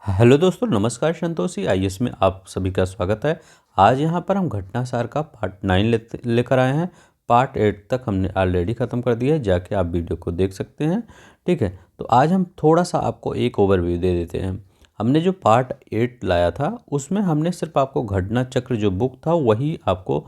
Hello दोस्तों, नमस्कार। Santoshi IAS में आप सभी का स्वागत है। आज यहाँ पर हम घटनासार का पार्ट 9 लेकर आए हैं। पार्ट 8 तक हमने ऑलरेडी ख़त्म कर दिया है, जाके आप वीडियो को देख सकते हैं। ठीक है, तो आज हम थोड़ा सा आपको एक ओवरव्यू दे देते हैं। हमने जो पार्ट 8 लाया था उसमें हमने सिर्फ आपको घटना चक्र जो बुक था वही आपको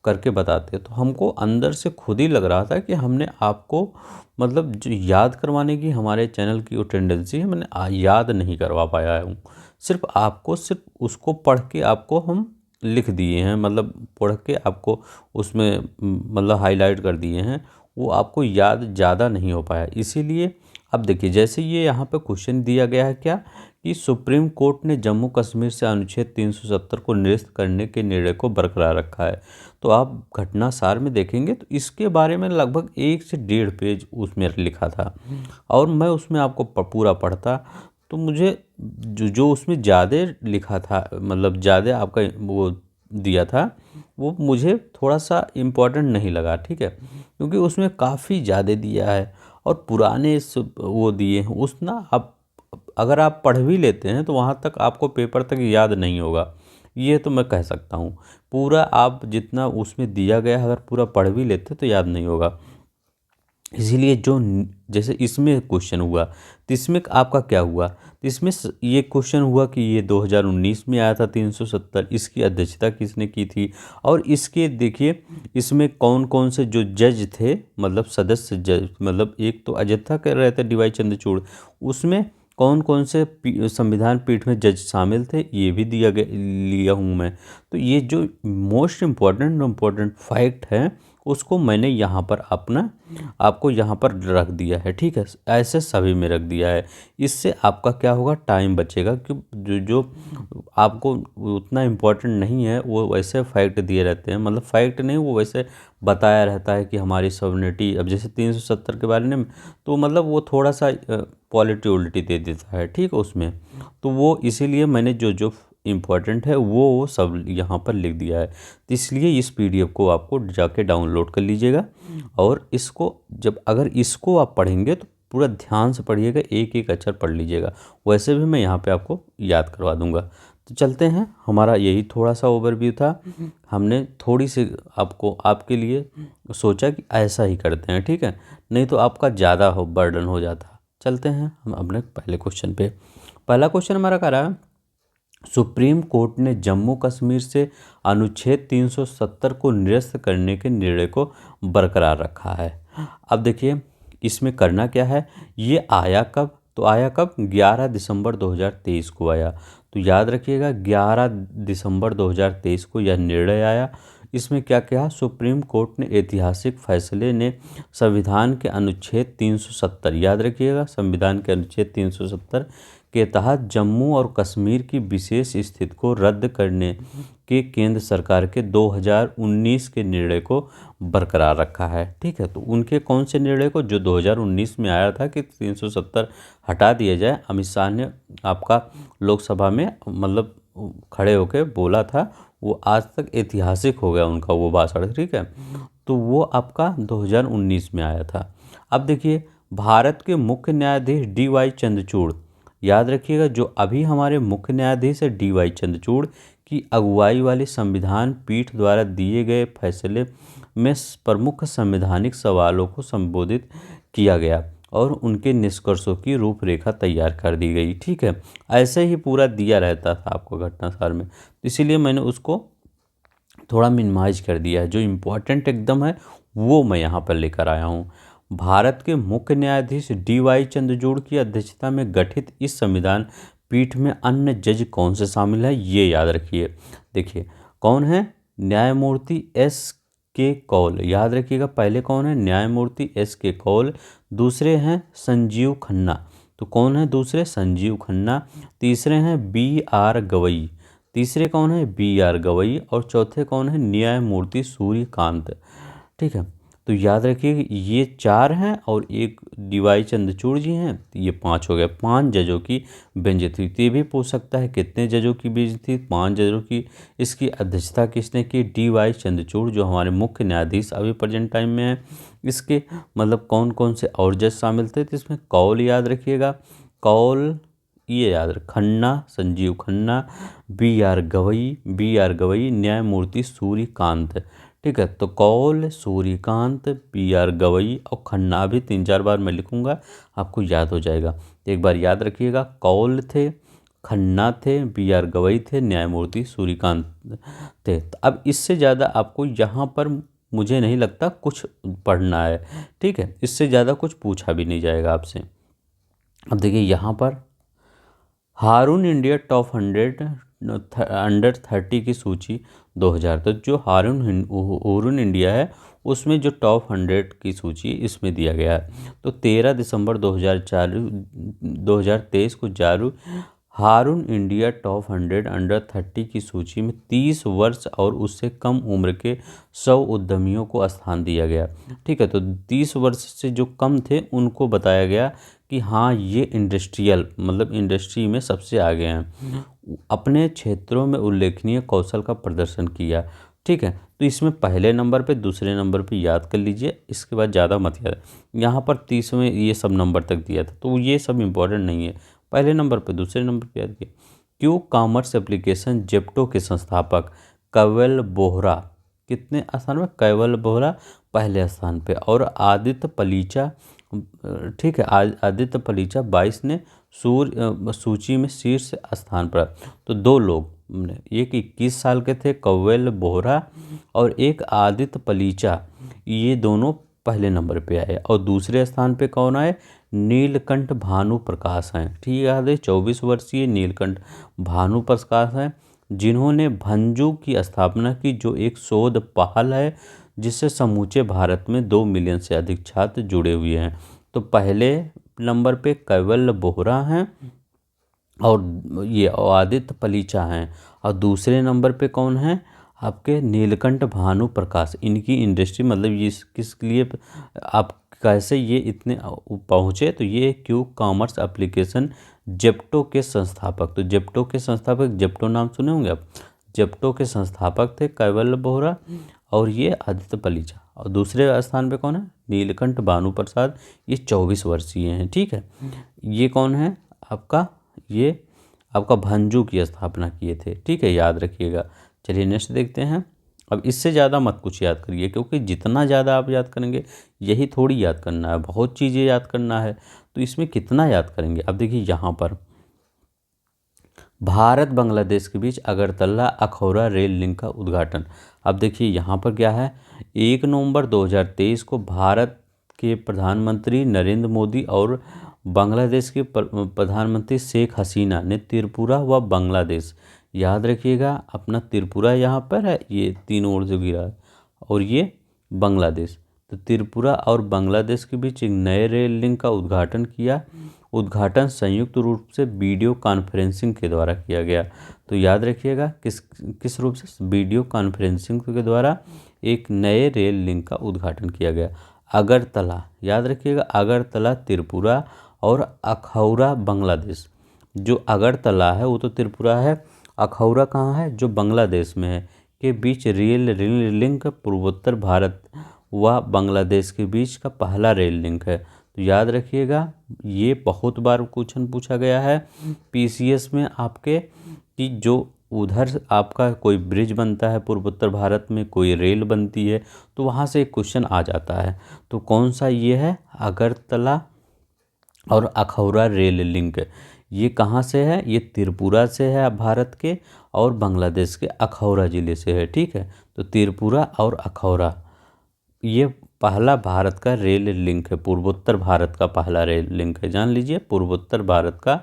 करके बताते, तो हमको अंदर से खुद ही लग रहा था कि हमने आपको मतलब जो याद करवाने की हमारे चैनल की वो टेंडेंसी है, मैंने याद नहीं करवा पाया हूँ। सिर्फ उसको पढ़ के आपको हम लिख दिए हैं, मतलब पढ़ के आपको उसमें मतलब हाईलाइट कर दिए हैं। वो आपको याद ज़्यादा नहीं हो पाया, इसीलिए अब देखिए जैसे ये यहाँ पे क्वेश्चन दिया गया है क्या कि सुप्रीम कोर्ट ने जम्मू कश्मीर से अनुच्छेद 370 को निरस्त करने के निर्णय को बरकरार रखा है। तो आप घटना सार में देखेंगे तो इसके बारे में लगभग 1 से 1.5 पेज उसमें लिखा था, और मैं उसमें आपको पूरा पढ़ता तो मुझे जो जो उसमें ज़्यादा लिखा था, मतलब ज़्यादा आपका वो दिया था, वो मुझे थोड़ा सा इम्पोर्टेंट नहीं लगा। ठीक है, क्योंकि उसमें काफ़ी ज़्यादा दिया है और पुराने वो दिए हैं उस ना। आप अगर आप पढ़ भी लेते हैं तो वहाँ तक आपको पेपर तक याद नहीं होगा, ये तो मैं कह सकता हूँ। पूरा आप जितना उसमें दिया गया है अगर पूरा पढ़ भी लेते तो याद नहीं होगा। इसीलिए जैसे इसमें क्वेश्चन हुआ तो इसमें आपका क्या हुआ, तो इसमें ये क्वेश्चन हुआ कि ये 2019 में आया था 370, इसकी अध्यक्षता किसने की थी। और इसके देखिए इसमें कौन कौन से जो जज थे, मतलब सदस्य जज, मतलब एक तो अध्यक्षता कर रहे थे डीवाई चंद्रचूड़, उसमें कौन कौन से संविधान पीठ में जज शामिल थे ये भी लिया हूँ मैं। तो ये जो मोस्ट इम्पोर्टेंट फैक्ट है उसको मैंने यहाँ पर अपना आपको यहाँ पर रख दिया है। ठीक है, ऐसे सभी में रख दिया है। इससे आपका क्या होगा, टाइम बचेगा कि जो जो आपको उतना इम्पोर्टेंट नहीं है वो वैसे फैक्ट दिए रहते हैं, मतलब फैक्ट नहीं, वो वैसे बताया रहता है कि हमारी सॉवरेनिटी, अब जैसे 370 के बारे में तो मतलब वो थोड़ा सा पॉलिटी उल्टी दे देता है। ठीक है, उसमें तो वो इसीलिए मैंने जो जो इम्पोर्टेंट है वो सब यहाँ पर लिख दिया है। तो इसलिए इस पीडीएफ को आपको जाके डाउनलोड कर लीजिएगा, और इसको जब अगर इसको आप पढ़ेंगे तो पूरा ध्यान से पढ़िएगा, एक एक अक्षर पढ़ लीजिएगा। वैसे भी मैं यहाँ पे आपको याद करवा दूंगा। तो चलते हैं, हमारा यही थोड़ा सा ओवरव्यू था। हमने थोड़ी सी आपको आपके लिए सोचा कि ऐसा ही करते हैं, ठीक है, नहीं तो आपका ज़्यादा बर्डन हो जाता। चलते हैं हम अपने पहले क्वेश्चन पे। पहला क्वेश्चन हमारा कह रहा है, सुप्रीम कोर्ट ने जम्मू कश्मीर से अनुच्छेद 370 को निरस्त करने के निर्णय को बरकरार रखा है। अब देखिए इसमें करना क्या है, ये आया कब, तो आया कब, 11 दिसंबर 2023 को आया। तो याद रखिएगा 11 दिसंबर 2023 को यह निर्णय आया। इसमें क्या कहा, सुप्रीम कोर्ट ने ऐतिहासिक फैसले ने संविधान के अनुच्छेद 370, याद रखिएगा संविधान के अनुच्छेद 370 के तहत जम्मू और कश्मीर की विशेष स्थिति को रद्द करने के केंद्र सरकार के 2019 के निर्णय को बरकरार रखा है। ठीक है, तो उनके कौन से निर्णय को, जो 2019 में आया था कि 370 हटा दिया जाए, अमित शाह ने आपका लोकसभा में मतलब खड़े होकर बोला था, वो आज तक ऐतिहासिक हो गया उनका वो भाषण। ठीक है, तो वो आपका 2019 में आया था। अब देखिए भारत के मुख्य न्यायाधीश डीवाई चंद्रचूड़, याद रखिएगा जो अभी हमारे मुख्य न्यायाधीश है डीवाई चंद्रचूड़ की अगुवाई वाली संविधान पीठ द्वारा दिए गए फैसले में प्रमुख संवैधानिक सवालों को संबोधित किया गया और उनके निष्कर्षों की रूपरेखा तैयार कर दी गई। ठीक है, ऐसे ही पूरा दिया रहता था आपको घटनासार में, इसीलिए मैंने उसको थोड़ा मिनिमाइज कर दिया है। जो इम्पोर्टेंट एकदम है वो मैं यहाँ पर लेकर आया हूँ। भारत के मुख्य न्यायाधीश डीवाई चंद्रचूड़ की अध्यक्षता में गठित इस संविधान पीठ में अन्य जज कौन से शामिल है, ये याद रखिए। देखिए कौन है, न्यायमूर्ति एस के कौल, याद रखिएगा पहले कौन है, न्यायमूर्ति एस के कौल। दूसरे हैं संजीव खन्ना, तो कौन है दूसरे, संजीव खन्ना। तीसरे हैं बी आर गवई, तीसरे कौन है, बी आर गवई। और चौथे कौन है, न्यायमूर्ति सूर्यकांत। ठीक है, तो याद रखिए ये 4 हैं और एक डीवाई चंद्रचूड़ जी हैं, तो ये 5 हो गए। 5 जजों की बेंच थी। तो ये भी पूछ सकता है कितने जजों की बेंच थी, 5 जजों की। इसकी अध्यक्षता किसने की, डीवाई चंद्रचूड़, जो हमारे मुख्य न्यायाधीश अभी प्रेजेंट टाइम में है। इसके मतलब कौन कौन से और जज शामिल थे, तो इसमें कौल याद रखिएगा, कौल ये याद रख, खन्ना संजीव खन्ना, बी आर गवई न्यायमूर्ति सूर्यकांत। ठीक है, तो कौल, सूर्यकांत, बी आर गवई और खन्ना। अभी 3-4 बार मैं लिखूंगा, आपको याद हो जाएगा। तो एक बार याद रखिएगा, कौल थे, खन्ना थे, बी आर गवई थे, न्यायमूर्ति सूर्यकांत थे। तो अब इससे ज़्यादा आपको यहाँ पर मुझे नहीं लगता कुछ पढ़ना है। ठीक है, इससे ज़्यादा कुछ पूछा भी नहीं जाएगा आपसे। अब देखिए यहाँ पर हारून इंडिया टॉप 100 अंडर 30 की सूची 2000। तो जो हारून इंडिया है उसमें जो टॉप 100 की सूची इसमें दिया गया है। तो 13 दिसंबर 2023 को जारी हारून इंडिया टॉप 100 अंडर 30 की सूची में 30 वर्ष और उससे कम उम्र के 100 उद्यमियों को स्थान दिया गया। ठीक है, तो 30 वर्ष से जो कम थे उनको बताया गया कि हाँ ये इंडस्ट्रियल मतलब इंडस्ट्री में सबसे आगे हैं, अपने क्षेत्रों में उल्लेखनीय कौशल का प्रदर्शन किया। ठीक है, तो इसमें पहले नंबर पे दूसरे नंबर पे याद कर लीजिए, इसके बाद ज़्यादा मत याद। यहाँ पर 30 में ये सब नंबर तक दिया था, तो ये सब इम्पोर्टेंट नहीं है। पहले नंबर पे दूसरे नंबर पे याद किया। क्यू कॉमर्स एप्लीकेशन जेप्टो के संस्थापक कैवल बोहरा कितने स्थान में? कैवल बोहरा पहले स्थान पे, और आदित्य पलीचा, ठीक है, आदित्य पलीचा 22 ने सूची में शीर्ष स्थान पर। तो दो लोग, एक 21 साल के थे कैवल बोहरा और एक आदित्य पलीचा, ये दोनों पहले नंबर पे आए। और दूसरे स्थान पे कौन आए? नीलकंठ भानु प्रकाश हैं। ठीक याद है, 24 वर्षीय नीलकंठ भानु प्रकाश हैं, जिन्होंने भंजू की स्थापना की, जो एक शोध पहल है जिससे समूचे भारत में 2 मिलियन से अधिक छात्र जुड़े हुए हैं। तो पहले नंबर पे कैवल बोहरा हैं और ये आदित्य पलीचा हैं, और दूसरे नंबर पे कौन है? आपके नीलकंठ भानु प्रकाश। इनकी इंडस्ट्री मतलब ये किस लिए आप कैसे ये इतने पहुँचे? तो ये क्यू कॉमर्स एप्लीकेशन जेप्टो के संस्थापक। तो जेप्टो के संस्थापक, जेप्टो नाम सुने होंगे आप, जेप्टो के संस्थापक थे कैवल बोहरा और ये आदित्य पलीचा। और दूसरे स्थान पे कौन है? नीलकंठ भानु प्रसाद, ये 24 वर्षीय हैं। ठीक है, ये कौन है आपका? ये आपका भंजू की स्थापना किए थे। ठीक है, याद रखिएगा। चलिए नेक्स्ट देखते हैं। अब इससे ज़्यादा मत कुछ याद करिए, क्योंकि जितना ज़्यादा आप याद करेंगे यही थोड़ी याद करना है, बहुत चीज़ें याद करना है, तो इसमें कितना याद करेंगे। अब देखिए यहाँ पर भारत बांग्लादेश के बीच अगरतला अखौरा रेल लिंक का उद्घाटन। अब देखिए यहाँ पर क्या है, 1 नवंबर 2023 को भारत के प्रधानमंत्री नरेंद्र मोदी और बांग्लादेश के प्रधानमंत्री शेख हसीना ने त्रिपुरा व बांग्लादेश, याद रखिएगा अपना त्रिपुरा यहाँ पर है, ये 3 ओर से गिरा है, और ये बांग्लादेश, तो त्रिपुरा और बांग्लादेश के बीच एक नए रेल लिंक का उद्घाटन किया। उद्घाटन संयुक्त रूप से वीडियो कॉन्फ्रेंसिंग के द्वारा किया गया। तो याद रखिएगा किस रूप से? वीडियो कॉन्फ्रेंसिंग के द्वारा एक नए रेल लिंक का उद्घाटन किया गया। अगरतला, याद रखिएगा, अगरतला त्रिपुरा और अखौरा बांग्लादेश। जो अगरतला है वो तो त्रिपुरा है, अखौरा कहाँ है? जो बांग्लादेश में है, के बीच रेल लिंक पूर्वोत्तर भारत व बांग्लादेश के बीच का पहला रेल लिंक है। तो याद रखिएगा, ये बहुत बार क्वेश्चन पूछा गया है पीसीएस में आपके, कि जो उधर आपका कोई ब्रिज बनता है पूर्वोत्तर भारत में, कोई रेल बनती है, तो वहाँ से एक क्वेश्चन आ जाता है। तो कौन सा ये है? अगरतला और अखौरा रेल लिंक। ये कहाँ से है? ये त्रिपुरा से है भारत के, और बांग्लादेश के अखौरा ज़िले से है। ठीक है, तो त्रिपुरा और अखौरा ये पहला भारत का रेल लिंक है, पूर्वोत्तर भारत का पहला रेल लिंक है। जान लीजिए, पूर्वोत्तर भारत का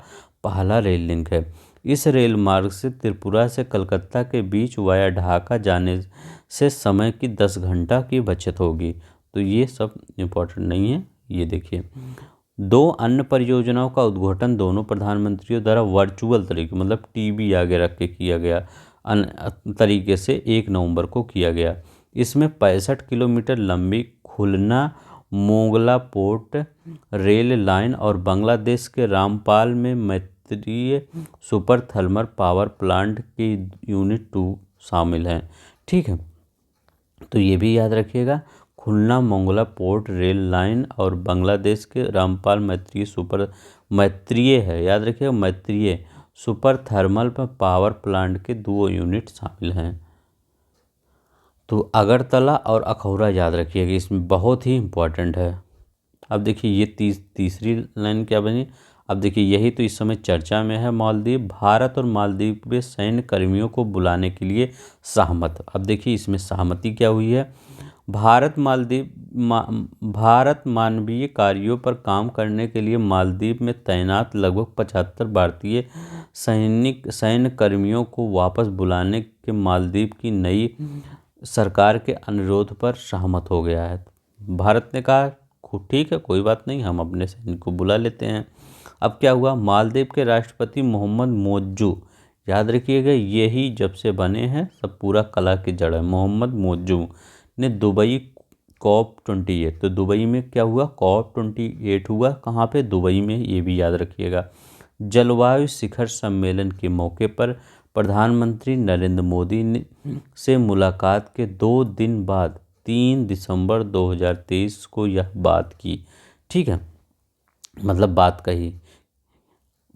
पहला रेल लिंक है। इस रेल मार्ग से त्रिपुरा से कलकत्ता के बीच वाया ढाका जाने से समय की 10 घंटा की बचत होगी। तो ये सब इम्पोर्टेंट नहीं है। ये देखिए, 2 अन्य परियोजनाओं का उद्घाटन दोनों प्रधानमंत्रियों द्वारा वर्चुअल तरीके मतलब टीवी आगे रख के किया गया तरीके से 1 नवंबर को किया गया। इसमें 65 किलोमीटर लंबी खुलना मोंगला पोर्ट रेल लाइन और बांग्लादेश के रामपाल में मैत्रीय सुपर थर्मल पावर प्लांट की यूनिट 2 शामिल हैं। ठीक है, तो ये भी याद रखिएगा, खुलना मोंगला पोर्ट रेल लाइन और बांग्लादेश के रामपाल मैत्रीय सुपर मैत्रेय है, याद रखिएगा Maitreya super thermal power plant के 2 यूनिट शामिल हैं। तो अगरतला और अखौरा याद रखिएगा, इसमें बहुत ही इम्पोर्टेंट है। अब देखिए ये तीसरी लाइन क्या बनी। अब देखिए यही तो इस समय चर्चा में है। मालदीव, भारत और मालदीव में सैन्य कर्मियों को बुलाने के लिए सहमत। अब देखिए इसमें सहमति क्या हुई है। भारत मानवीय कार्यों पर काम करने के लिए मालदीव में तैनात लगभग 75 भारतीय सैन्य कर्मियों को वापस बुलाने के मालदीव की नई सरकार के अनुरोध पर सहमत हो गया है। भारत ने कहा ठीक है, कोई बात नहीं, हम अपने सैनिक को बुला लेते हैं। अब क्या हुआ, मालदीव के राष्ट्रपति मोहम्मद मोज्जू, याद रखिएगा यही जब से बने हैं सब पूरा कला की जड़ है। मोहम्मद मोज्जू ने दुबई COP28, तो दुबई में क्या हुआ, COP28 हुआ, कहाँ पे, दुबई में, ये भी याद रखिएगा। जलवायु शिखर सम्मेलन के मौके पर प्रधानमंत्री नरेंद्र मोदी ने से मुलाकात के 2 दिन बाद 3 दिसंबर 2023 को यह बात की। ठीक है, मतलब बात कही।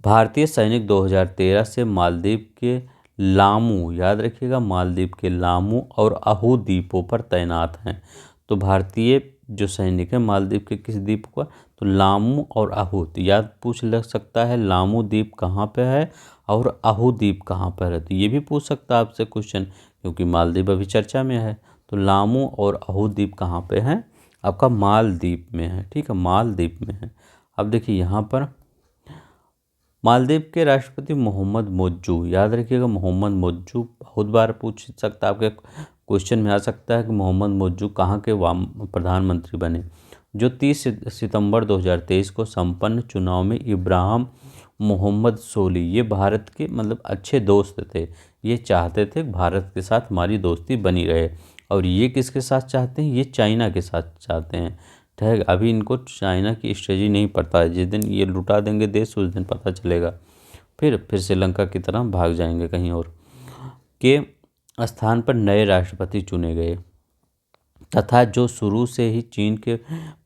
भारतीय सैनिक 2013 से मालदीव के लामू, याद रखिएगा मालदीव के लामू और आहू द्वीपों पर तैनात हैं। तो भारतीय जो सैनिक है मालदीव के किस द्वीप पर, तो लामू और आहू। तो याद पूछ लग सकता है लामू द्वीप कहाँ पे है और आहू द्वीप कहाँ पर है, तो ये भी पूछ सकता है आपसे क्वेश्चन, क्योंकि मालदीव अभी चर्चा में है। तो लामू और आहू द्वीप कहाँ पे है, आपका मालदीव में है। ठीक है, मालदीव में है। अब देखिए यहाँ पर मालदीव के राष्ट्रपति मोहम्मद मोज्जू, याद रखिएगा मोहम्मद मोज्जू, बहुत बार पूछ सकता है, आपके क्वेश्चन में आ सकता है कि मोहम्मद मोज्जू कहाँ के प्रधानमंत्री बने। जो 30 सितंबर 2023 को संपन्न चुनाव में इब्राहिम मोहम्मद सोली, ये भारत के मतलब अच्छे दोस्त थे, ये चाहते थे भारत के साथ हमारी दोस्ती बनी रहे। और ये किसके साथ चाहते हैं, ये चाइना के साथ चाहते हैं। ठीक है, अभी इनको चाइना की स्ट्रेटजी नहीं पता है, जिस दिन ये लुटा देंगे देश उस दिन पता चलेगा। फिर श्रीलंका की तरह भाग जाएंगे कहीं और। के स्थान पर नए राष्ट्रपति चुने गए तथा जो शुरू से ही चीन के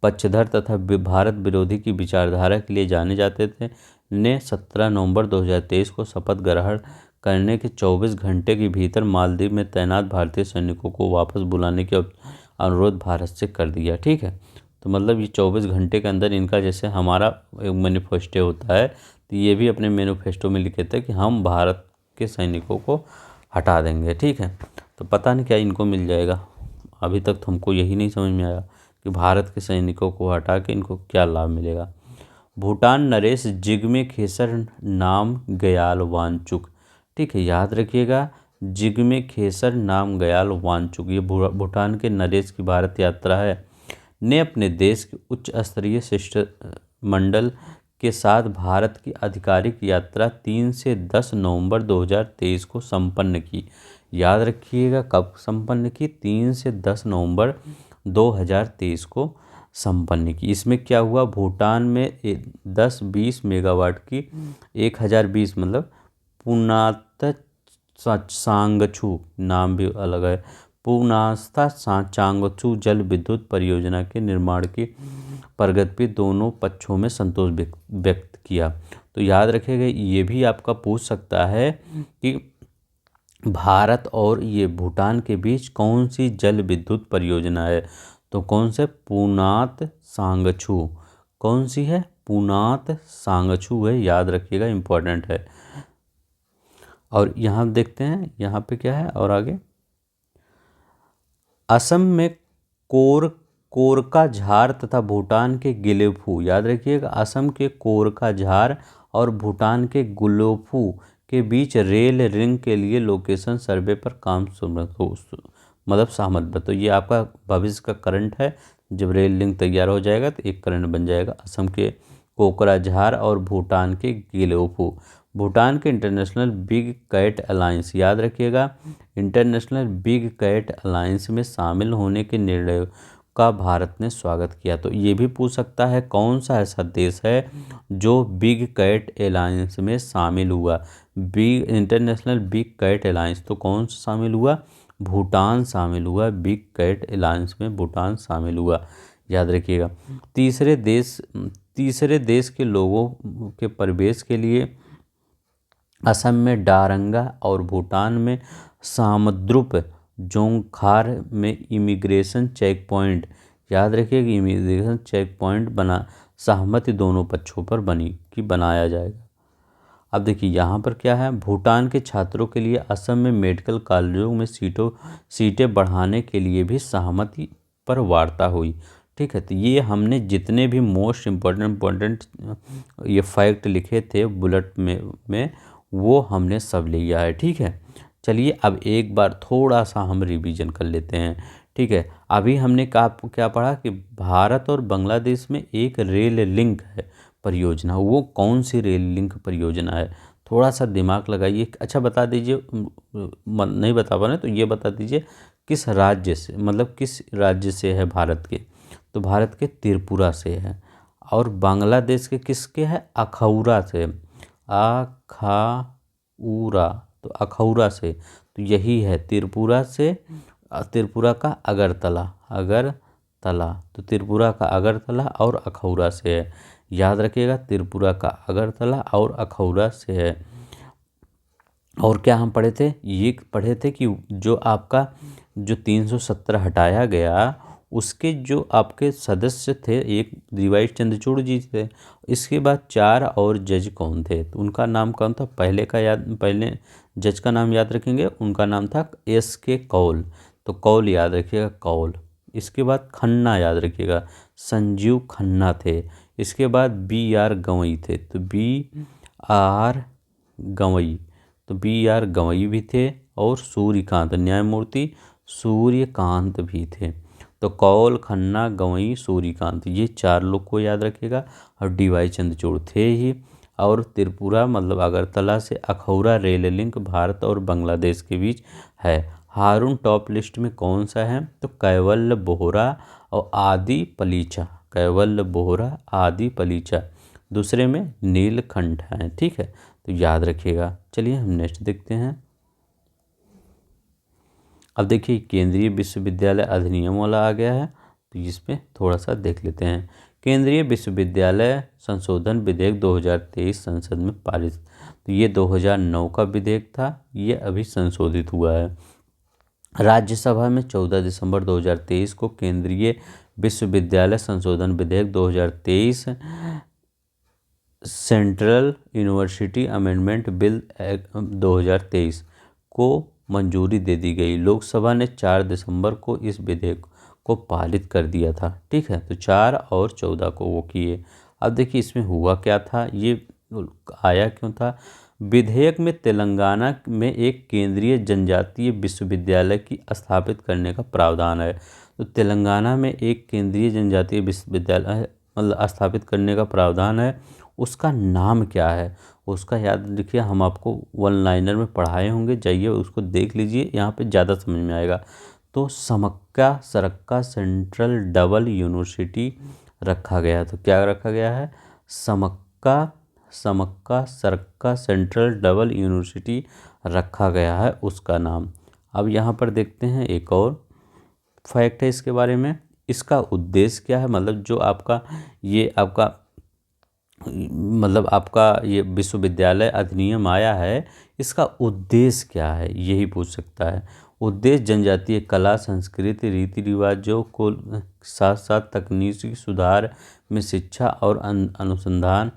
पक्षधर तथा भारत विरोधी की विचारधारा के लिए जाने जाते थे, ने 17 नवंबर 2023 को शपथ ग्रहण करने के 24 घंटे के भीतर मालदीव में तैनात भारतीय सैनिकों को वापस बुलाने के अनुरोध भारत से कर दिया। ठीक है, तो मतलब ये 24 घंटे के अंदर इनका, जैसे हमारा एक मैनिफेस्टो होता है, तो ये भी अपने मैनिफेस्टो में लिखे थे कि हम भारत के सैनिकों को हटा देंगे। ठीक है, तो पता नहीं क्या इनको मिल जाएगा। अभी तक तो हमको यही नहीं समझ में आया कि भारत के सैनिकों को हटा के इनको क्या लाभ मिलेगा। भूटान नरेश जिग्मे खेसर नाम गयाल वांगचुक। ठीक है, याद रखिएगा जिग्मे खेसर नाम गयाल वांगचुक, ये भूटान के नरेश की भारत यात्रा है, ने अपने देश के उच्च स्तरीय शिष्टमंडल के साथ भारत की आधिकारिक यात्रा 3 से 10 नवंबर 2023 को संपन्न की। याद रखिएगा कब संपन्न की, 3 से 10 नवंबर 2023 को संपन्न की। इसमें क्या हुआ, भूटान में 10-20 मेगावाट की 1020 मतलब पुनात सांगछू, नाम भी अलग है, पुनास्ता चांगचू जल विद्युत परियोजना के निर्माण की प्रगति पे दोनों पक्षों में संतोष व्यक्त किया। तो याद रखिएगा ये भी आपका पूछ सकता है कि भारत और ये भूटान के बीच कौन सी जल विद्युत परियोजना है, तो कौन से, पुनात सांगछू, कौन सी है, पुनात सांगछू है, याद रखिएगा इम्पोर्टेंट है। और यहाँ देखते हैं यहाँ पे क्या है और आगे, असम में कोरका झार तथा भूटान के गिलेफू, याद रखिएगा असम के कोरका झार और भूटान के गुलोफू के बीच रेल रिंग के लिए लोकेशन सर्वे पर काम मतलब सहमत। तो ये आपका भविष्य का करंट है, जब रेल लिंक तैयार हो जाएगा तो एक करंट बन जाएगा। असम के कोकराझार और भूटान के गिलोफू, भूटान के इंटरनेशनल बिग कैट अलायंस, याद रखिएगा इंटरनेशनल बिग कैट अलायंस में शामिल होने के निर्णय का भारत ने स्वागत किया। तो ये भी पूछ सकता है कौन सा ऐसा देश है जो बिग कैट अलायंस में शामिल हुआ, इंटरनेशनल बिग कैट अलायंस, तो कौन सा शामिल हुआ, भूटान शामिल हुआ, बिग कैट अलायंस में भूटान शामिल हुआ, याद रखिएगा। तीसरे देश के लोगों के प्रवेश के लिए असम में डारंगा और भूटान में सामद्रुप जोंगखार में इमिग्रेशन चेक पॉइंट, याद रखिए कि इमिग्रेशन चेक पॉइंट बना सहमति दोनों पक्षों पर बनी कि बनाया जाएगा। अब देखिए यहाँ पर क्या है, भूटान के छात्रों के लिए असम में मेडिकल कॉलेजों में सीटें बढ़ाने के लिए भी सहमति पर वार्ता हुई। ठीक है, तो ये हमने जितने भी मोस्ट इम्पोर्टेंट ये फैक्ट लिखे थे बुलेट में वो हमने सब लिया है। ठीक है, चलिए अब एक बार थोड़ा सा हम रिवीजन कर लेते हैं। ठीक है, अभी हमने क्या पढ़ा कि भारत और बांग्लादेश में एक रेल लिंक है परियोजना। वो कौन सी रेल लिंक परियोजना है, थोड़ा सा दिमाग लगाइए। अच्छा बता दीजिए, नहीं बता पा रहे तो ये बता दीजिए किस राज्य से, मतलब किस राज्य से है भारत के, तो भारत के त्रिपुरा से है। और बांग्लादेश के किसके है, अखौरा से, अखाउरा, तो अखौरा से, तो यही है त्रिपुरा से। त्रिपुरा का अगरतला, तो त्रिपुरा का अगरतला और अखौरा से है, याद रखिएगा त्रिपुरा का अगरतला और अखौरा से है। और क्या हम पढ़े थे, ये पढ़े थे कि जो आपका जो 317 हटाया गया उसके जो आपके सदस्य थे, एक डीवाई चंद्रचूड़ जी थे, इसके बाद 4 और जज कौन थे, तो उनका नाम कौन था, पहले जज का नाम याद रखेंगे, उनका नाम था S.K. कौल, तो कौल याद रखिएगा, कौल। इसके बाद खन्ना याद रखिएगा, संजीव खन्ना थे। इसके बाद B.R. गवई थे, तो B.R. गवई भी थे। और सूर्यकांत, न्यायमूर्ति सूर्यकांत भी थे। तो कौल, खन्ना, गवई, सूर्यकांत, ये 4 लोग को याद रखिएगा। और डीवाई चंद्रचूड़ थे ही। और त्रिपुरा मतलब अगरतला से अखौरा रेल लिंक भारत और बांग्लादेश के बीच है। हारून टॉप लिस्ट में कौन सा है, तो कैवल्य बोहरा और आदि पलीचा, कैवल्य बोहरा आदि पलीचा। दूसरे में नीलकंठ है। ठीक है, तो याद रखिएगा। चलिए हम नेक्स्ट देखते हैं। अब देखिए केंद्रीय विश्वविद्यालय अधिनियम वाला आ गया है, तो इस पर थोड़ा सा देख लेते हैं। केंद्रीय विश्वविद्यालय संशोधन विधेयक 2023 संसद में पारित, तो ये 2009 का विधेयक था, ये अभी संशोधित हुआ है। राज्यसभा में 14 दिसंबर 2023 को केंद्रीय विश्वविद्यालय संशोधन विधेयक 2023 सेंट्रल यूनिवर्सिटी अमेंडमेंट बिल 2023 को मंजूरी दे दी गई। लोकसभा ने 4 दिसंबर को इस विधेयक को पारित कर दिया था। ठीक है, तो 4 और 14 को वो किए। अब देखिए इसमें हुआ क्या था, ये आया क्यों था। विधेयक में तेलंगाना में एक केंद्रीय जनजातीय विश्वविद्यालय की स्थापित करने का प्रावधान है। तो तेलंगाना में एक केंद्रीय जनजातीय विश्वविद्यालय मतलब स्थापित करने का प्रावधान है। उसका नाम क्या है, उसका याद रखिए, हम आपको वन लाइनर में पढ़ाए होंगे, जाइए उसको देख लीजिए, यहाँ पे ज़्यादा समझ में आएगा। तो समक्का सरक्का सेंट्रल डबल यूनिवर्सिटी रखा गया। तो क्या रखा गया है, समक्का सरक्का सेंट्रल डबल यूनिवर्सिटी रखा गया है उसका नाम। अब यहाँ पर देखते हैं एक और फैक्ट है इसके बारे में। इसका उद्देश्य क्या है, मतलब जो आपका ये विश्वविद्यालय अधिनियम आया है, इसका उद्देश्य क्या है, यही पूछ सकता है। उद्देश्य जनजातीय कला संस्कृति रीति रिवाजों को साथ साथ तकनीकी सुधार में शिक्षा और अनुसंधान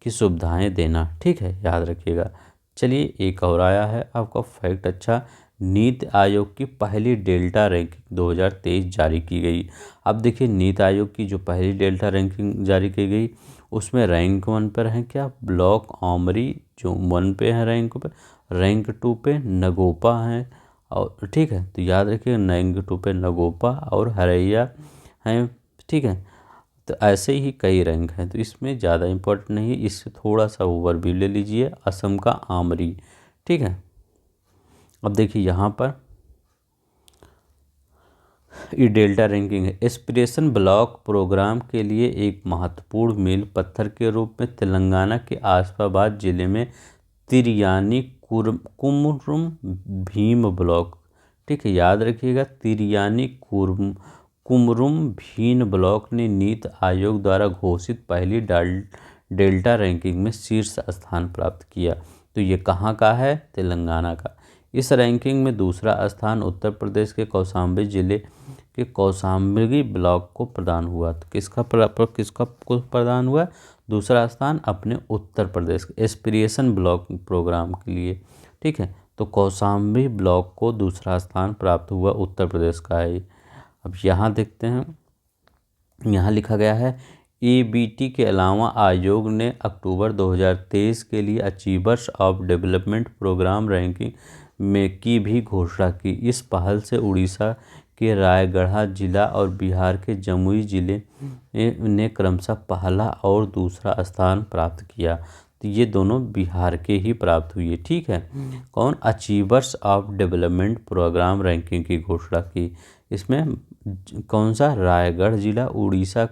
की सुविधाएं देना। ठीक है, याद रखिएगा। चलिए एक और आया है आपका फैक्ट। अच्छा, नीति आयोग की पहली डेल्टा रैंकिंग 2023 जारी की गई। अब देखिए नीति आयोग की जो पहली डेल्टा रैंकिंग जारी की गई उसमें रैंक 1 पर है क्या, ब्लॉक आमरी जो 1 पे है रैंक पे, रैंक 2 पे नगोपा है। और ठीक है, तो याद रखिए रैंक 2 पे नगोपा और हरैया हैं। ठीक है, तो ऐसे ही कई रैंक हैं, तो इसमें ज़्यादा इम्पोर्टेंट नहीं है, इससे थोड़ा सा ओवरव्यू ले लीजिए। असम का आमरी। ठीक है, अब देखिए यहाँ पर ये डेल्टा रैंकिंग है। एस्पिरेशन ब्लॉक प्रोग्राम के लिए एक महत्वपूर्ण मील पत्थर के रूप में तेलंगाना के आसिफाबाद जिले में तिरयानी कुमरुम भीम ब्लॉक। ठीक है, याद रखिएगा तिरयानी कुमरुम भीन ब्लॉक ने नीति आयोग द्वारा घोषित पहली डेल्टा रैंकिंग में शीर्ष स्थान प्राप्त किया। तो ये कहाँ का है? तेलंगाना का। इस रैंकिंग में दूसरा स्थान उत्तर प्रदेश के कौशाम्बी जिले के कौशाम्बी ब्लॉक को प्रदान हुआ। तो किसका को प्रदान हुआ? दूसरा स्थान अपने उत्तर प्रदेश के एस्पिरेशन ब्लॉक प्रोग्राम के लिए। ठीक है, तो कौशाम्बी ब्लॉक को दूसरा स्थान प्राप्त हुआ, उत्तर प्रदेश का है। अब यहाँ देखते हैं, यहाँ लिखा गया है EBT के अलावा आयोग ने अक्टूबर 2023 के लिए achievers of development programme ranking में की भी घोषणा की। इस पहल से उड़ीसा के रायगढ़ जिला और बिहार के जमुई जिले ने क्रमशः पहला और दूसरा स्थान प्राप्त किया। तो ये दोनों बिहार के ही प्राप्त हुई है। ठीक है, कौन? Achievers of development programme ranking की घोषणा की। इसमें कौन सा? रायगढ़ जिला उड़ीसा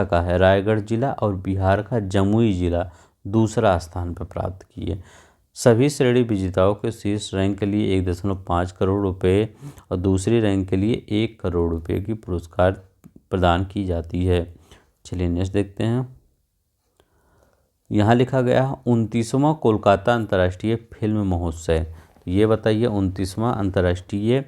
का है रायगढ़ जिला, और बिहार का जमुई जिला दूसरा स्थान पर प्राप्त किए। सभी श्रेणी विजेताओं के शीर्ष रैंक के लिए 1.5 करोड़ रुपए और दूसरी रैंक के लिए 1 करोड़ रुपए की पुरस्कार प्रदान की जाती है। चलिए नेक्स्ट देखते हैं। यहाँ लिखा गया 29वां कोलकाता अंतर्राष्ट्रीय फिल्म महोत्सव। ये बताइए 29वां अंतर्राष्ट्रीय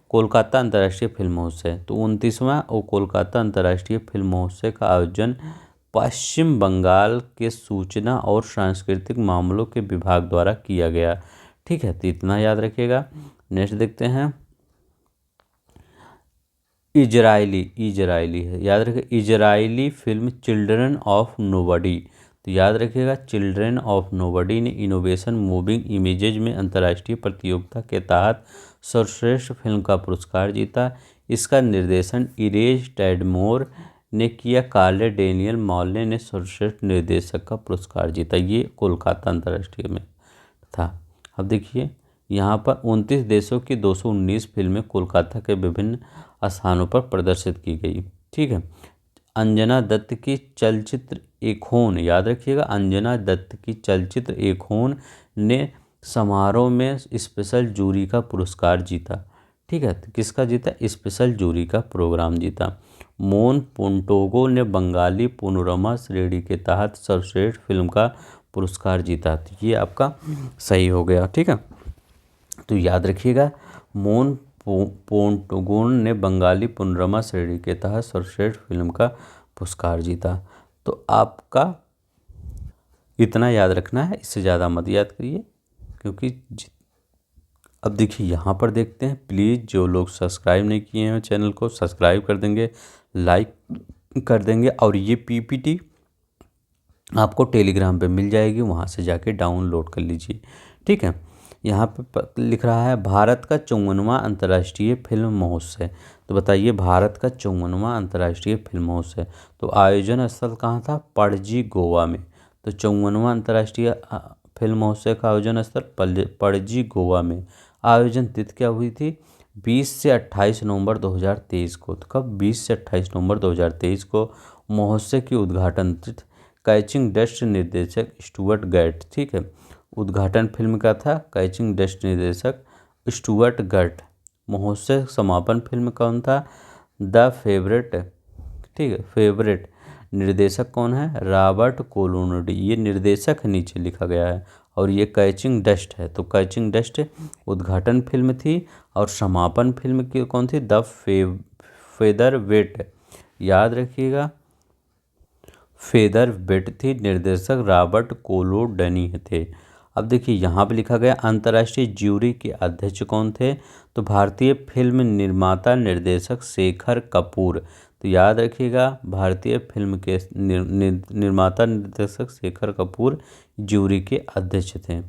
कोलकाता अंतर्राष्ट्रीय फिल्म महोत्सव। तो 29वां कोलकाता अंतर्राष्ट्रीय फिल्म महोत्सव का आयोजन पश्चिम बंगाल के सूचना और सांस्कृतिक मामलों के विभाग द्वारा किया गया। ठीक है, तो इतना याद रखिएगा। नेक्स्ट देखते हैं। इजरायली है, याद रखिए। Israeli film children of nobody. तो याद रखिएगा, चिल्ड्रन ऑफ नोबडी ने इनोवेशन मूविंग इमेजेज में अंतर्राष्ट्रीय प्रतियोगिता के तहत सर्वश्रेष्ठ फिल्म का पुरस्कार जीता। इसका निर्देशन इरेज टैडमोर ने किया। कार्ले डेनियल मॉल्ने ने सर्वश्रेष्ठ निर्देशक का पुरस्कार जीता। ये कोलकाता अंतर्राष्ट्रीय में था। अब देखिए, यहाँ पर 29 देशों की 219 फिल्में कोलकाता के विभिन्न स्थानों पर प्रदर्शित की गई। ठीक है, अंजना दत्त की चलचित्र एक खून, याद रखिएगा, अंजना दत्त की चलचित्र एक खून ने समारोह में स्पेशल जूरी का पुरस्कार जीता। ठीक है, तो किसका जीता? स्पेशल जूरी का प्रोग्राम जीता। मोन पोंटोगो ने बंगाली पेनोरमा श्रेणी के तहत सर्वश्रेष्ठ फिल्म का पुरस्कार जीता। तो ये आपका सही हो गया। ठीक है, तो याद रखिएगा, मोन पोंटोगोन ने बंगाली पेनोरमा श्रेणी के तहत सर्वश्रेष्ठ फिल्म का पुरस्कार जीता। तो आपका इतना याद रखना है, इससे ज़्यादा मत याद करिए, क्योंकि अब देखिए यहाँ पर देखते हैं। प्लीज़ जो लोग सब्सक्राइब नहीं किए हैं चैनल को सब्सक्राइब कर देंगे, लाइक कर देंगे, और ये PPT आपको टेलीग्राम पे मिल जाएगी, वहाँ से जाके डाउनलोड कर लीजिए। ठीक है, यहाँ पे लिख रहा है भारत का 54वां अंतर्राष्ट्रीय फिल्म महोत्सव। तो बताइए, भारत का 54वां अंतर्राष्ट्रीय फिल्म महोत्सव, तो आयोजन स्थल कहाँ था? पणजी, गोवा में। तो 54वां अंतर्राष्ट्रीय फिल्म महोत्सव का आयोजन स्थल पणजी, गोवा में। आयोजन तिथि क्या हुई थी? 20 से 28 नवंबर 2023 को। तो कब? 20 से 28 नवंबर 2023 को। महोत्सव की उद्घाटन तिथि कैचिंग डस्ट निर्देशक स्टुअर्ट गर्ट। ठीक है, उद्घाटन फिल्म का था कैचिंग डस्ट निर्देशक स्टुअर्ट गर्ट। महोत्सव समापन फिल्म कौन था? The favourite. ठीक है, फेवरेट निर्देशक कौन है? रॉबर्ट कोलोनडी। ये निर्देशक नीचे लिखा गया है, और ये कैचिंग डस्ट है। तो कैचिंग डस्ट उद्घाटन फिल्म थी, और समापन फिल्म की कौन थी? The featherweight. याद रखिएगा, फेदरवेट थी, निर्देशक रॉबर्ट कोलोडनी थे। अब देखिए यहाँ पे लिखा गया अंतर्राष्ट्रीय ज्यूरी के अध्यक्ष कौन थे? तो भारतीय फिल्म निर्माता निर्देशक शेखर कपूर। तो याद रखिएगा, भारतीय फिल्म के निर्माता निर्देशक शेखर कपूर ज्यूरी के अध्यक्ष थे।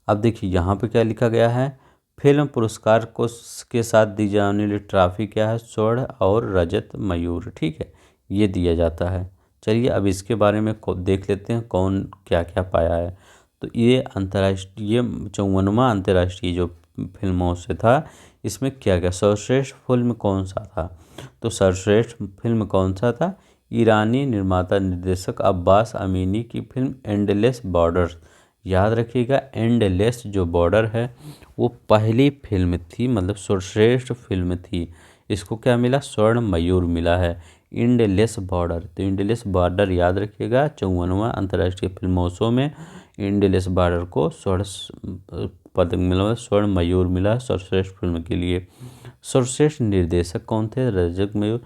अब देखिए यहाँ पे क्या लिखा गया है? फिल्म पुरस्कार को के साथ दी जाने वाली ट्रॉफी क्या है? स्वर्ण और रजत मयूर। ठीक है, ये दिया जाता है। चलिए अब इसके बारे में देख लेते हैं कौन क्या क्या पाया है। तो ये 54वां अंतर्राष्ट्रीय जो फिल्म महोत्सव था, इसमें क्या क्या सर्वश्रेष्ठ फिल्म कौन सा था? तो सर्वश्रेष्ठ फिल्म कौन सा था? ईरानी निर्माता निर्देशक अब्बास अमीनी की फिल्म एंडलेस बॉर्डर्स। याद रखिएगा, एंडलेस जो बॉर्डर है वो पहली फिल्म थी, मतलब सर्वश्रेष्ठ फिल्म थी। इसको क्या मिला, स्वर्ण मयूर मिला है। इंडलेस बॉर्डर, तो इंडलेस बॉर्डर याद रखिएगा 54वां अंतर्राष्ट्रीय फिल्मोत्सव में इंडलेस बॉर्डर को स्वर्ण पदक मिला, स्वर्ण मयूर मिला सर्वश्रेष्ठ फिल्म के लिए। सर्वश्रेष्ठ निर्देशक कौन थे, रजत मयूर।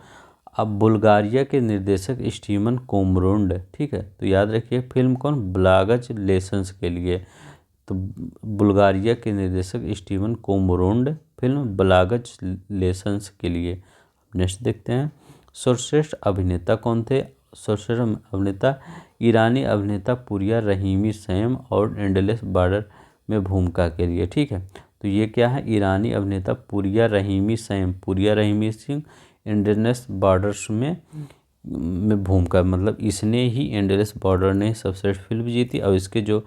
अब बुल्गारिया के निर्देशक स्टीवन कोमरोंड, ठीक है, तो याद रखिए फिल्म कौन, ब्लागज लेसन्स के लिए। तो बुल्गारिया के निर्देशक स्टीवन कोमरोंड, फिल्म ब्लागज लेसन्स के लिए। नेक्स्ट देखते हैं, सर्वश्रेष्ठ अभिनेता कौन थे, सर्वश्रेष्ठ अभिनेता ईरानी अभिनेता पुरिया रहीमी सैम और एंडलेस बॉर्डर में भूमिका के लिए, ठीक है। तो ये क्या है, ईरानी अभिनेता पुरिया रहीमी सैम, पुरिया रहीमी सिंह एंडलेस बॉर्डर्स में भूमिका, मतलब इसने ही एंडलेस बॉर्डर ने सर्वश्रेष्ठ फिल्म जीती और इसके जो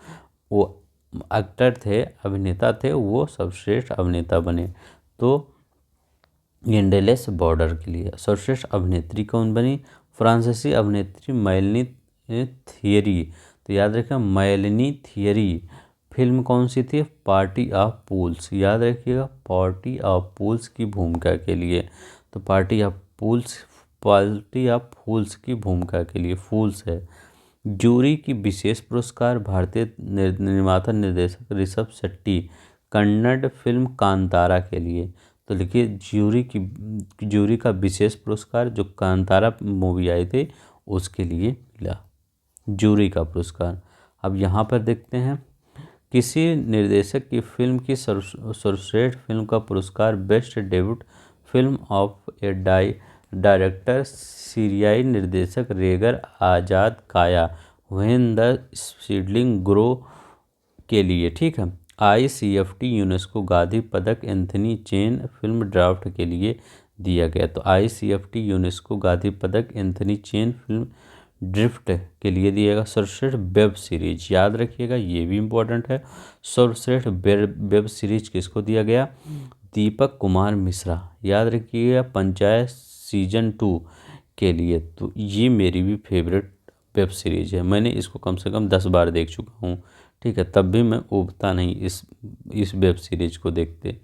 वो एक्टर थे, अभिनेता थे, वो सर्वश्रेष्ठ अभिनेता बने। तो एंडलेस बॉर्डर के लिए सर्वश्रेष्ठ अभिनेत्री कौन बनी, फ्रांसीसी अभिनेत्री मेलनी थियरी। तो याद रखिए मेलनी थियरी, फिल्म कौन सी थी, पार्टी ऑफ फूल्स, याद रखिएगा पार्टी ऑफ फूल्स की भूमिका के लिए। तो पार्टी ऑफ फूल्स की भूमिका के लिए फूल्स है। जूरी की विशेष पुरस्कार भारतीय निर्माता निर्देशक ऋषभ शेट्टी कन्नड़ फिल्म कांतारा के लिए। तो लिखिए जूरी का विशेष पुरस्कार जो कांतारा मूवी आई थी उसके लिए मिला जूरी का पुरस्कार। अब यहाँ पर देखते हैं, किसी निर्देशक की फिल्म की सर्वश्रेष्ठ फिल्म का पुरस्कार best debut film of a director सीरियाई निर्देशक रेगर आजाद काया व्हेन द सीडलिंग ग्रो के लिए, ठीक है। ICFT यूनेस्को गांधी पदक एंथनी चेन फिल्म ड्राफ्ट के लिए दिया गया। तो ICFT यूनेस्को गांधी पदक एंथनी चेन फिल्म ड्रिफ्ट के लिए दिया गया। सर्वश्रेष्ठ वेब सीरीज याद रखिएगा, ये भी इम्पोर्टेंट है। सर्वश्रेष्ठ वेब सीरीज किसको दिया गया, दीपक कुमार मिश्रा, याद रखिएगा, पंचायत सीजन 2 के लिए। तो ये मेरी भी फेवरेट वेब सीरीज है, मैंने इसको कम से कम 10 बार देख चुका हूँ, ठीक है, तब भी मैं उबता नहीं इस वेब सीरीज को देखते,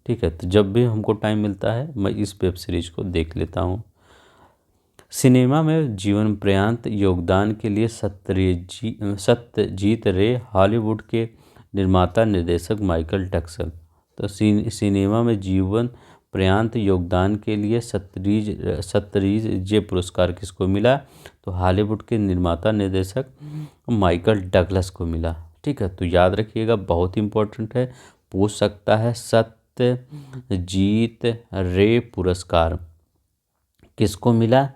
ठीक है। तो जब भी हमको टाइम मिलता है मैं इस वेब सीरीज को देख लेता हूँ। सिनेमा में जीवन पर्यंत योगदान के लिए सत्यजीत रे हॉलीवुड के निर्माता निर्देशक माइकल डक्सन। तो सिनेमा में जीवन पर्यंत योगदान के लिए सत्यजीत जे पुरस्कार किसको मिला, तो हॉलीवुड के निर्माता निर्देशक माइकल डगलस को मिला, ठीक है। तो याद रखिएगा बहुत इंपॉर्टेंट है, पूछ सकता है, सत्यजीत रे पुरस्कार किसको मिला,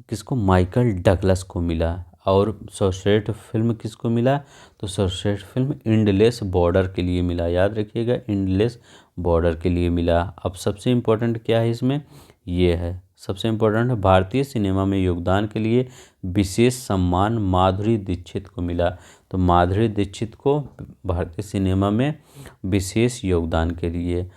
किसको, माइकल डगलस को मिला। और सर्वश्रेष्ठ फिल्म किसको मिला, तो सर्वश्रेष्ठ फिल्म एंडलेस बॉर्डर के लिए मिला, याद रखिएगा एंडलेस बॉर्डर के लिए मिला। अब सबसे इम्पोर्टेंट क्या है इसमें, ये है सबसे इम्पोर्टेंट है, भारतीय सिनेमा में योगदान के लिए विशेष सम्मान माधुरी दीक्षित को मिला। तो माधुरी दीक्षित को भारतीय सिनेमा में विशेष योगदान के लिए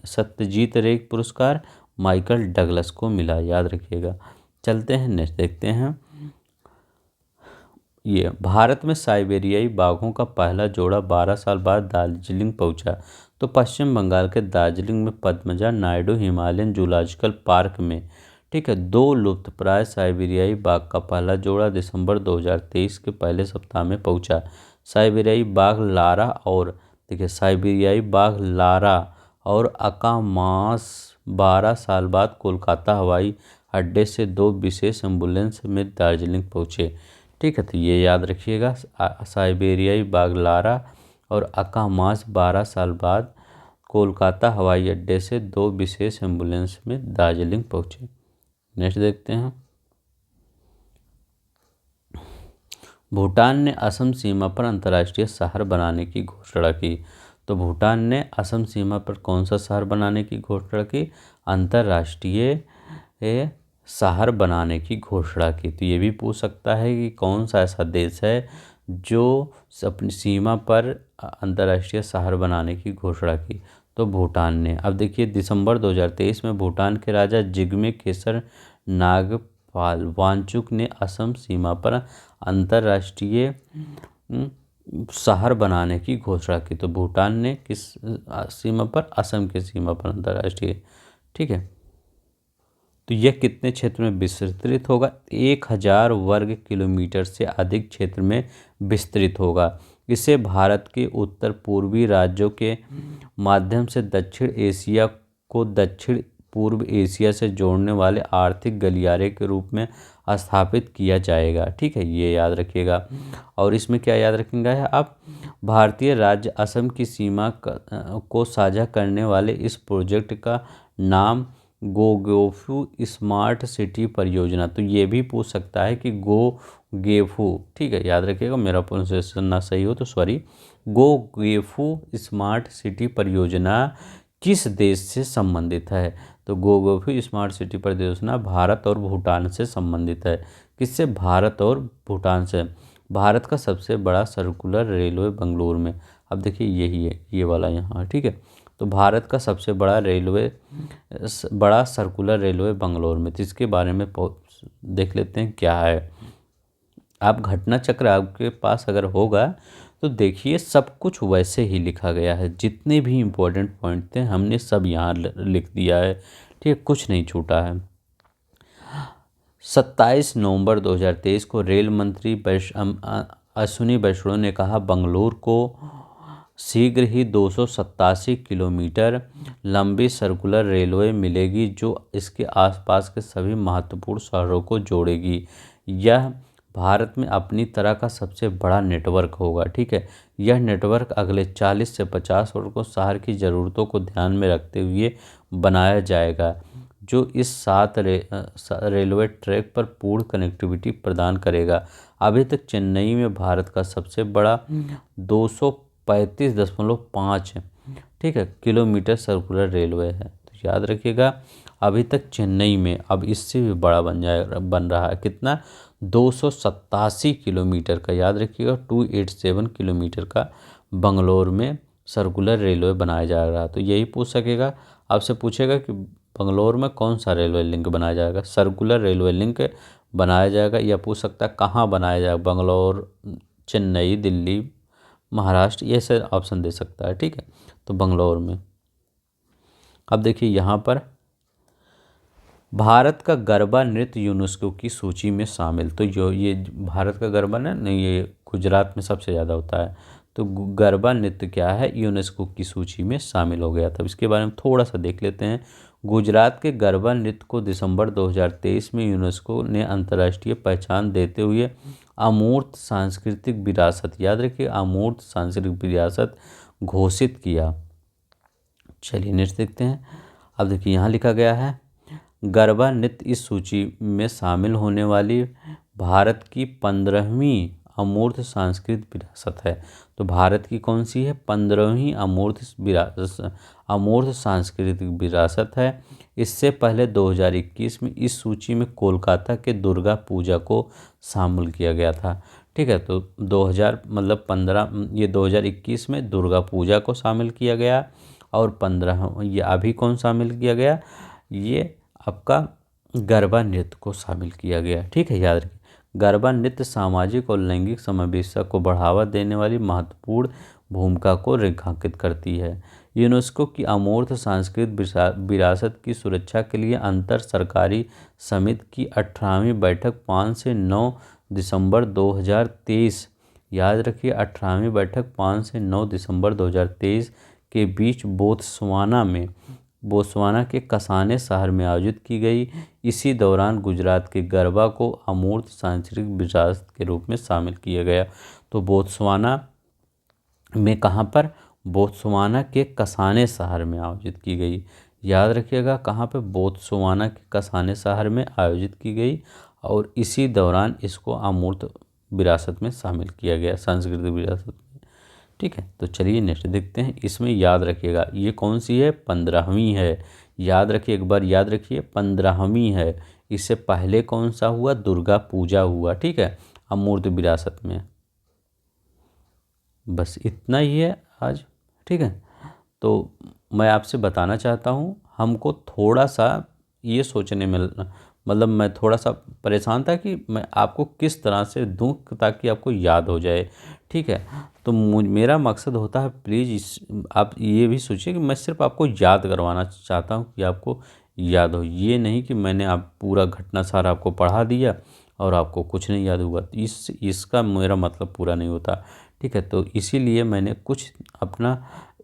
सत्यजीत रे पुरस्कार माइकल डगलस को मिला, याद रखिएगा। चलते हैं नेक्स्ट देखते हैं, ये भारत में साइबेरियाई बाघों का पहला जोड़ा 12 साल बाद दार्जिलिंग पहुंचा। तो पश्चिम बंगाल के दार्जिलिंग में Padmaja Naidu Himalayan zoological park में, ठीक है, 2 लुप्तप्राय साइबेरियाई बाघ का पहला जोड़ा दिसंबर 2023 के पहले सप्ताह में पहुंचा। साइबेरियाई बाघ लारा और देखिए साइबेरियाई बाघ लारा और अकामास 12 साल बाद कोलकाता हवाई अड्डे से 2 विशेष एम्बुलेंस में दार्जिलिंग पहुंचे, ठीक है। तो ये याद रखिएगा, साइबेरियाई बाघ लारा और अकामास 12 साल बाद कोलकाता हवाई अड्डे से 2 विशेष एम्बुलेंस में दार्जिलिंग पहुंचे। नेक्स्ट देखते हैं, भूटान ने असम सीमा पर अंतर्राष्ट्रीय शहर बनाने की घोषणा की। तो भूटान ने असम सीमा पर कौन सा शहर बनाने की घोषणा की, अंतर्राष्ट्रीय शहर बनाने की घोषणा की। तो ये भी पूछ सकता है कि कौन सा ऐसा देश है जो अपनी सीमा पर अंतर्राष्ट्रीय शहर बनाने की घोषणा की, तो भूटान ने। अब देखिए दिसंबर 2023 में भूटान के राजा जिग्मे खेसर नागपाल वांगचुक ने असम सीमा पर अंतर्राष्ट्रीय शहर बनाने की घोषणा की। तो भूटान ने किस सीमा पर? असम की सीमा पर अंतर्राष्ट्रीय। ठीक है, तो यह कितने क्षेत्र में विस्तृत होगा? 1000 वर्ग किलोमीटर से अधिक क्षेत्र में विस्तृत होगा। इसे भारत के उत्तर पूर्वी राज्यों के माध्यम से दक्षिण एशिया को दक्षिण पूर्व एशिया से जोड़ने वाले आर्थिक गलियारे के रूप में स्थापित किया जाएगा। ठीक है, ये याद रखिएगा। और इसमें क्या याद रखेंगे आप? भारतीय राज्य असम की सीमा को साझा करने वाले इस प्रोजेक्ट का नाम गोगेफू स्मार्ट सिटी परियोजना। तो ये भी पूछ सकता है कि गोगेफू, ठीक है, याद रखिएगा, मेरा प्रोनाउंसिएशन ना सही हो तो सॉरी। गोगेफू स्मार्ट सिटी परियोजना किस देश से संबंधित है? तो गोगेफू स्मार्ट सिटी परियोजना भारत और भूटान से संबंधित है। किससे? भारत और भूटान से। भारत का सबसे बड़ा सर्कुलर रेलवे बंगलुरु में। अब देखिए यही है, ये वाला यहाँ। ठीक है, तो भारत का सबसे बड़ा सर्कुलर रेलवे बंगलौर में। तो इसके बारे में देख लेते हैं क्या है। आप घटना चक्र आपके पास अगर होगा तो देखिए सब कुछ वैसे ही लिखा गया है। जितने भी इम्पोर्टेंट पॉइंट थे हमने सब यहाँ लिख दिया है। ठीक है, कुछ नहीं छूटा है। 27 नवंबर 2023 को रेल मंत्री अश्विनी वैष्णव ने कहा, बंगलुरु को शीघ्र ही 287 किलोमीटर लंबी सर्कुलर रेलवे मिलेगी जो इसके आसपास के सभी महत्वपूर्ण शहरों को जोड़ेगी। यह भारत में अपनी तरह का सबसे बड़ा नेटवर्क होगा। ठीक है, यह नेटवर्क अगले 40 से 50 वर्षों को शहर की ज़रूरतों को ध्यान में रखते हुए बनाया जाएगा, जो इस 7 रेलवे ट्रैक पर पूर्ण कनेक्टिविटी प्रदान करेगा। अभी तक चेन्नई में भारत का सबसे बड़ा 235.5 ठीक है किलोमीटर सर्कुलर रेलवे है। तो याद रखिएगा, अभी तक चेन्नई में, अब इससे भी बड़ा बन रहा है। कितना? 287 किलोमीटर का। याद रखिएगा, 287 किलोमीटर का बंगलौर में सर्कुलर रेलवे बनाया जा रहा है। तो यही पूछ सकेगा, आपसे पूछेगा कि बंगलौर में कौन सा रेलवे लिंक बनाया जाएगा? सर्कुलर रेलवे लिंक बनाया जाएगा। या पूछ सकता है कहाँ बनाया जाएगा? बंगलौर, चेन्नई, दिल्ली, महाराष्ट्र, ये से ऑप्शन दे सकता है। ठीक है, तो बंगलौर में। अब देखिए यहाँ पर भारत का गरबा नृत्य यूनेस्को की सूची में शामिल। तो जो ये भारत का गरबा ना, नहीं, ये गुजरात में सबसे ज़्यादा होता है। तो गरबा नृत्य क्या है? यूनेस्को की सूची में शामिल हो गया था। इसके बारे में थोड़ा सा देख लेते हैं। गुजरात के गरबा नृत्य को दिसंबर 2023 में यूनेस्को ने अंतर्राष्ट्रीय पहचान देते हुए अमूर्त सांस्कृतिक विरासत, याद रखिए, अमूर्त सांस्कृतिक विरासत घोषित किया। चलिए नेक्स्ट देखते हैं। अब देखिए यहाँ लिखा गया है, गरबा नृत्य इस सूची में शामिल होने वाली भारत की 15वीं अमूर्त सांस्कृतिक विरासत है। तो भारत की कौन सी है? 15वीं अमूर्त सांस्कृतिक विरासत है। इससे पहले 2021 में इस सूची में कोलकाता के दुर्गा पूजा को शामिल किया गया था। ठीक है, तो 2021 में दुर्गा पूजा को शामिल किया गया। और 15 ये अभी कौन शामिल किया गया? ये आपका गरबा नृत्य को शामिल किया गया। ठीक है, याद रखिए, गरबा नृत्य सामाजिक और लैंगिक समावेशन को बढ़ावा देने वाली महत्वपूर्ण भूमिका को रेखांकित करती है। यूनेस्को की अमूर्त सांस्कृतिक विरासत की सुरक्षा के लिए अंतर सरकारी समिति की 18वीं बैठक 5 से 9 दिसंबर 2023, याद रखिए 18वीं बैठक 5 से 9 दिसंबर 2023 के बीच बोत्सवाना के कसाने शहर में आयोजित की गई। इसी दौरान गुजरात के गरबा को अमूर्त सांस्कृतिक विरासत के रूप में शामिल किया गया। तो बोत्सवाना में कहाँ पर? बोत्सवाना के कसाने शहर में आयोजित की गई। याद रखिएगा, कहाँ पे? बोत्सवाना के कसाने शहर में आयोजित की गई। और इसी दौरान इसको अमूर्त विरासत में शामिल किया गया, सांस्कृतिक विरासत में। ठीक है, तो चलिए नेक्स्ट देखते हैं। इसमें याद रखिएगा ये कौन सी है? 15वीं है। याद रखिए, एक बार याद रखिए, 15वीं है। इससे पहले कौन सा हुआ? दुर्गा पूजा हुआ। ठीक है, अमूर्त विरासत में। बस इतना ही है आज। ठीक है, तो मैं आपसे बताना चाहता हूँ, हमको थोड़ा सा ये सोचने में मतलब मैं थोड़ा सा परेशान था कि मैं आपको किस तरह से दूँ ताकि आपको याद हो जाए, ठीक है। तो मेरा मकसद होता है, प्लीज़ इस आप ये भी सोचिए कि मैं सिर्फ आपको याद करवाना चाहता हूँ कि आपको याद हो, ये नहीं कि मैंने आप पूरा घटना सारा आपको पढ़ा दिया और आपको कुछ नहीं याद हुआ। इसका मेरा मतलब पूरा नहीं होता, ठीक है। तो इसीलिए मैंने कुछ अपना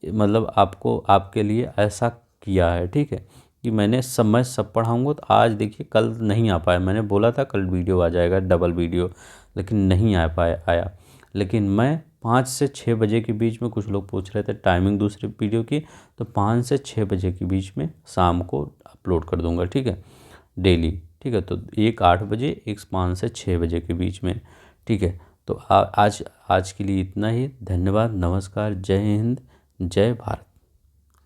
मतलब आपको आपके लिए ऐसा किया है, ठीक है, कि मैंने सब पढ़ाऊँगा। तो आज देखिए कल नहीं आ पाया, मैंने बोला था कल वीडियो आ जाएगा, डबल वीडियो, लेकिन नहीं आया। लेकिन मैं 5 से 6 बजे के बीच में, कुछ लोग पूछ रहे थे टाइमिंग दूसरे वीडियो की, तो 5 से 6 बजे के बीच में शाम को अपलोड कर दूंगा, ठीक है, डेली, ठीक है। तो एक 8 बजे, एक 5 से 6 बजे के बीच में, ठीक है। तो आज आज के लिए इतना ही। धन्यवाद, नमस्कार, जय हिंद, जय भारत।